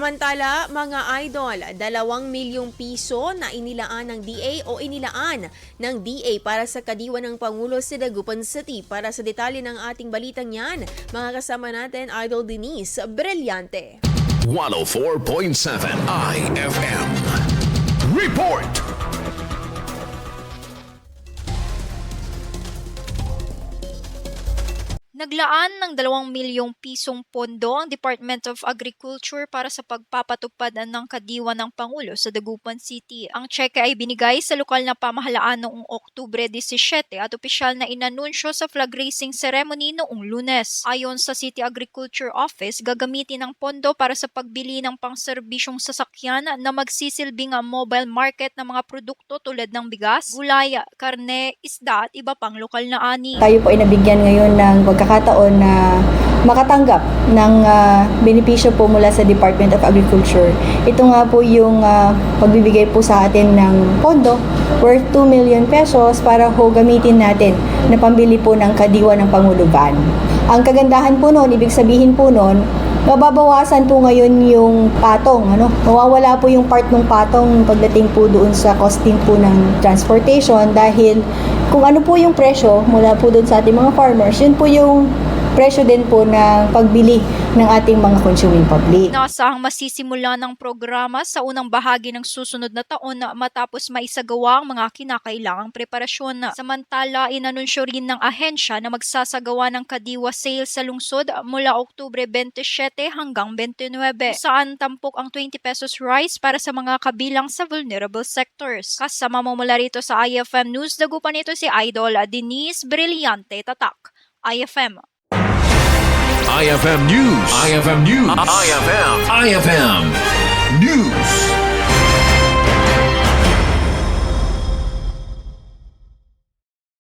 Samantala, mga idol, 2 milyong piso na inilaan ng DA o inilaan ng DA para sa kadiwa ng Pangulo sa Dagupan City. Para sa detalye ng ating balitang yan, mga kasama natin, Idol Denise Brillante. 104.7 IFM. Report! Naglaan ng 2 milyong pisong pondo ang Department of Agriculture para sa pagpapatupad ng kadiwa ng Pangulo sa Dagupan City. Ang tseke ay binigay sa lokal na pamahalaan noong Oktubre 17 at opisyal na inanunsyo sa flag raising ceremony noong Lunes. Ayon sa City Agriculture Office, gagamitin ang pondo para sa pagbili ng pangserbisyong sasakyan na magsisilbing mobile market ng mga produkto tulad ng bigas, gulay, karne, isda at iba pang lokal na ani. Tayo po ay nabigyan ngayon ng pagkakataon na makatanggap ng benepisyo po mula sa Department of Agriculture. Ito nga po yung pagbibigay po sa atin ng pondo worth 2 million pesos para ho gamitin natin na pambili po ng kadiwa ng Pangulo Van. Ang kagandahan po noon, ibig sabihin po noon, mababawasan po ngayon yung patong. Mawawala po yung part ng patong pagdating po doon sa costing po ng transportation dahil kung ano po yung presyo mula po doon sa ating mga farmers, yun po yung presyo din po ng pagbili ng ating mga consuming public. Inaasahang masisimula ng programa sa unang bahagi ng susunod na taon matapos maisagawa ang mga kinakailangang preparasyon. Samantala, inanunsyo rin ng ahensya na magsasagawa ng kadiwa sale sa lungsod mula Oktubre 27 hanggang 29, saan tampok ang 20 pesos rice para sa mga kabilang sa vulnerable sectors. Kasama mo mula rito sa IFM News, Dagupan ito si Idol Denise Brillante, Tatak, IFM. IFM News. IFM News. IFM News.